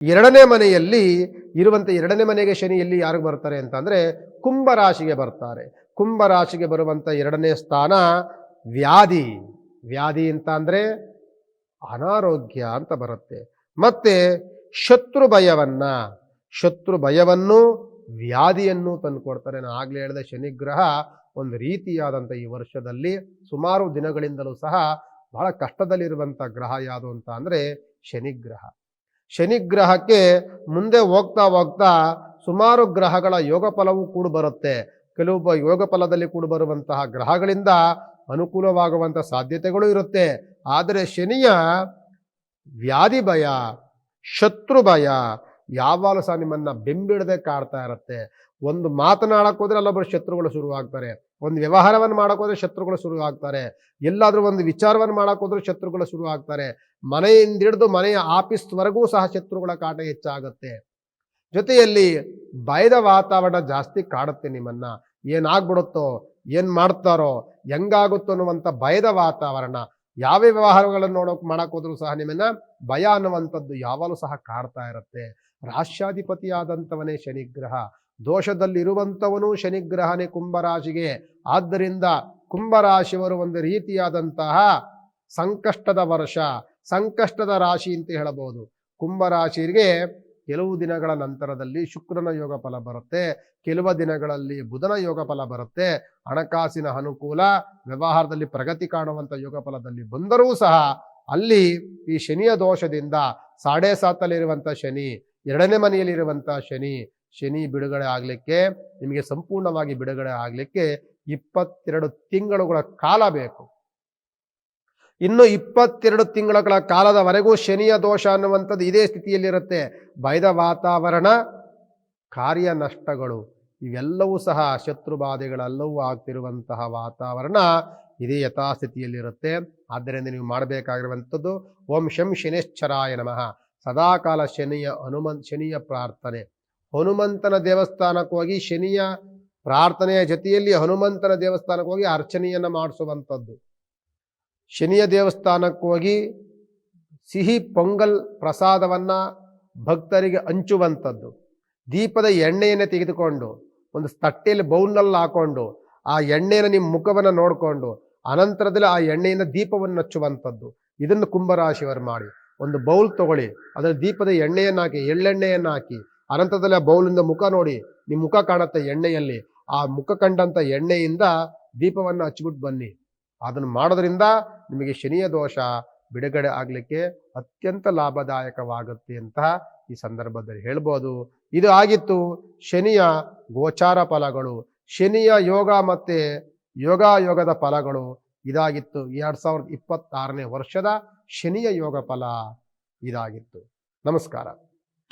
ಎರಡನೇ ಮನೆಯಲ್ಲಿ ಇರುವಂಥ ಎರಡನೇ ಮನೆಗೆ ಶನಿ ಎಲ್ಲಿ ಯಾರಿಗೆ ಬರ್ತಾರೆ ಅಂತಂದರೆ ಕುಂಭರಾಶಿಗೆ ಬರ್ತಾರೆ. ಕುಂಭರಾಶಿಗೆ ಬರುವಂಥ ಎರಡನೇ ಸ್ಥಾನ ವ್ಯಾಧಿ. ವ್ಯಾಧಿ ಅಂತ ಅಂದರೆ ಅನಾರೋಗ್ಯ ಅಂತ ಬರುತ್ತೆ. ಮತ್ತೆ ಶತ್ರು ಭಯವನ್ನು ವ್ಯಾಧಿಯನ್ನು ತಂದುಕೊಡ್ತಾರೆ. ನಾನು ಆಗಲೇ ಹೇಳಿದ ಶನಿಗ್ರಹ ಒಂದು ರೀತಿಯಾದಂಥ ಈ ವರ್ಷದಲ್ಲಿ ಸುಮಾರು ದಿನಗಳಿಂದಲೂ ಸಹ ಬಹಳ ಕಷ್ಟದಲ್ಲಿರುವಂಥ ಗ್ರಹ ಯಾವುದು ಅಂತ ಅಂದರೆ ಶನಿಗ್ರಹ. ಶನಿಗ್ರಹಕ್ಕೆ ಮುಂದೆ ಹೋಗ್ತಾ ಹೋಗ್ತಾ ಸುಮಾರು ಗ್ರಹಗಳ ಯೋಗ ಫಲವೂ ಕೂಡ ಬರುತ್ತೆ. ಕೆಲವು ಯೋಗ ಫಲದಲ್ಲಿ ಕೂಡ ಬರುವಂತಹ ಗ್ರಹಗಳಿಂದ ಅನುಕೂಲವಾಗುವಂಥ ಸಾಧ್ಯತೆಗಳು ಇರುತ್ತೆ. ಆದರೆ ಶನಿಯ ವ್ಯಾಧಿ ಭಯ, ಶತ್ರು ಭಯ ಯಾವಾಗಲೂ ಸಹ ನಿಮ್ಮನ್ನು ಬೆಂಬಿಡದೆ ಕಾಡ್ತಾ ಇರುತ್ತೆ. ಒಂದು ಮಾತನಾಡಕ್ಕೆ ಹೋದ್ರೆ ಅಲ್ಲೊಬ್ಬರು ಶತ್ರುಗಳು ಶುರುವಾಗ್ತಾರೆ. ಒಂದು ವ್ಯವಹಾರವನ್ನು ಮಾಡಕ್ಕೆ ಹೋದ್ರೆ ಶತ್ರುಗಳು ಶುರುವಾಗ್ತಾರೆ. ಎಲ್ಲಾದರೂ ಒಂದು ವಿಚಾರವನ್ನು ಮಾಡಕ್ಕೆ ಹೋದ್ರೆ ಶತ್ರುಗಳು ಶುರುವಾಗ್ತಾರೆ. ಮನೆಯಿಂದ ಹಿಡಿದು ಮನೆಯ ಆಫೀಸ್ವರೆಗೂ ಸಹ ಶತ್ರುಗಳ ಕಾಟ ಹೆಚ್ಚಾಗುತ್ತೆ. ಜೊತೆಯಲ್ಲಿ ಭಯದ ವಾತಾವರಣ ಜಾಸ್ತಿ ಕಾಡುತ್ತೆ ನಿಮ್ಮನ್ನ. ಏನಾಗ್ಬಿಡುತ್ತೋ, ಏನು ಮಾಡ್ತಾರೋ, ಹೆಂಗಾಗುತ್ತೋ ಅನ್ನುವಂಥ ಭಯದ ವಾತಾವರಣ. ಯಾವ ವ್ಯವಹಾರಗಳನ್ನು ಮಾಡಕ್ಕೆ ಹೋದ್ರೂ ಸಹ ನಿಮ್ಮನ್ನ ಭಯ ಅನ್ನುವಂಥದ್ದು ಯಾವಾಗಲೂ ಸಹ ಕಾಡ್ತಾ ಇರುತ್ತೆ. ರಾಶ್ಯಾಧಿಪತಿಯಾದಂಥವನೇ ಶನಿಗ್ರಹ, ದೋಷದಲ್ಲಿರುವಂಥವನು ಶನಿಗ್ರಹನೇ ಕುಂಭರಾಶಿಗೆ. ಆದ್ದರಿಂದ ಕುಂಭರಾಶಿಯವರು ಒಂದು ರೀತಿಯಾದಂತಹ ಸಂಕಷ್ಟದ ವರ್ಷ, ಸಂಕಷ್ಟದ ರಾಶಿ ಅಂತ ಹೇಳಬಹುದು. ಕುಂಭರಾಶಿಗೆ ಕೆಲವು ದಿನಗಳ ನಂತರದಲ್ಲಿ ಶುಕ್ರನ ಯೋಗ ಫಲ ಬರುತ್ತೆ, ಕೆಲವು ದಿನಗಳಲ್ಲಿ ಬುಧನ ಯೋಗ ಫಲ ಬರುತ್ತೆ. ಹಣಕಾಸಿನ ಅನುಕೂಲ, ವ್ಯವಹಾರದಲ್ಲಿ ಪ್ರಗತಿ ಕಾಣುವಂಥ ಯೋಗ ಫಲದಲ್ಲಿ ಬಂದರೂ ಸಹ ಅಲ್ಲಿ ಈ ಶನಿಯ ದೋಷದಿಂದ 7.5 ಶನಿ, ಎರಡನೇ ಮನೆಯಲ್ಲಿರುವಂಥ ಶನಿ ಬಿಡುಗಡೆ ಆಗಲಿಕ್ಕೆ, ನಿಮಗೆ ಸಂಪೂರ್ಣವಾಗಿ ಬಿಡುಗಡೆ ಆಗಲಿಕ್ಕೆ 22 ತಿಂಗಳುಗಳ ಕಾಲ ಬೇಕು. ಇನ್ನು 22 ತಿಂಗಳ ಕಾಲದವರೆಗೂ ಶನಿಯ ದೋಷ ಅನ್ನುವಂಥದ್ದು ಇದೇ ಸ್ಥಿತಿಯಲ್ಲಿರುತ್ತೆ. ಭಯದ ವಾತಾವರಣ, ಕಾರ್ಯ ನಷ್ಟಗಳು, ಇವೆಲ್ಲವೂ ಸಹ ಶತ್ರುಬಾಧೆಗಳೆಲ್ಲವೂ ಆಗ್ತಿರುವಂತಹ ವಾತಾವರಣ ಇದೇ ಯಥಾಸ್ಥಿತಿಯಲ್ಲಿರುತ್ತೆ. ಆದ್ದರಿಂದ ನೀವು ಮಾಡಬೇಕಾಗಿರುವಂಥದ್ದು ಓಂ ಶಂ ಶನೇಶ್ಚರಾಯ ನಮಃ, ಸದಾಕಾಲ ಶನಿಯ ಪ್ರಾರ್ಥನೆ. ಹನುಮಂತನ ದೇವಸ್ಥಾನಕ್ಕೆ ಹೋಗಿ ಶನಿಯ ಪ್ರಾರ್ಥನೆಯ ಜೊತೆಯಲ್ಲಿ ಹನುಮಂತನ ದೇವಸ್ಥಾನಕ್ಕೆ ಹೋಗಿ ಅರ್ಚನೆಯನ್ನು ಮಾಡಿಸುವಂಥದ್ದು. ಶನಿಯ ದೇವಸ್ಥಾನಕ್ಕೆ ಹೋಗಿ ಸಿಹಿ ಪೊಂಗಲ್ ಪ್ರಸಾದವನ್ನು ಭಕ್ತರಿಗೆ ಹಂಚುವಂಥದ್ದು. ದೀಪದ ಎಣ್ಣೆಯನ್ನು ತೆಗೆದುಕೊಂಡು ಒಂದು ತಟ್ಟೆಯಲ್ಲಿ ಬೌಲ್ನಲ್ಲಿ ಹಾಕೊಂಡು ಆ ಎಣ್ಣೆಯನ್ನು ನಿಮ್ಮ ಮುಖವನ್ನು ನೋಡಿಕೊಂಡು ಅನಂತರದಲ್ಲಿ ಆ ಎಣ್ಣೆಯಿಂದ ದೀಪವನ್ನು ಹಚ್ಚುವಂಥದ್ದು. ಇದನ್ನು ಕುಂಭರಾಶಿಯವರು ಮಾಡಿ. ಒಂದು ಬೌಲ್ ತಗೊಳ್ಳಿ, ಅದರ ದೀಪದ ಎಣ್ಣೆಯನ್ನು ಹಾಕಿ, ಎಳ್ಳೆಣ್ಣೆಯನ್ನು ಹಾಕಿ, ಅನಂತರದಲ್ಲಿ ಆ ಬೌಲಿಂದ ಮುಖ ನೋಡಿ, ನಿಮ್ಮ ಮುಖ ಕಾಣುತ್ತೆ ಎಣ್ಣೆಯಲ್ಲಿ. ಆ ಮುಖ ಕಂಡಂಥ ಎಣ್ಣೆಯಿಂದ ದೀಪವನ್ನು ಹಚ್ಚಿಬಿಟ್ಟು ಬನ್ನಿ. ಅದನ್ನು ಮಾಡೋದ್ರಿಂದ ನಿಮಗೆ ಶನಿಯ ದೋಷ ಬಿಡುಗಡೆ ಆಗಲಿಕ್ಕೆ ಅತ್ಯಂತ ಲಾಭದಾಯಕವಾಗುತ್ತೆ ಅಂತ ಈ ಸಂದರ್ಭದಲ್ಲಿ ಹೇಳ್ಬೋದು. ಇದು ಆಗಿತ್ತು ಶನಿಯ ಗೋಚಾರ ಫಲಗಳು, ಶನಿಯ ಯೋಗ ಮತ್ತು ಯೋಗದ ಫಲಗಳು. ಇದಾಗಿತ್ತು 2026ನೇ ವರ್ಷದ ಶನಿಯ ಯೋಗ ಫಲ ಇದಾಗಿತ್ತು. ನಮಸ್ಕಾರ.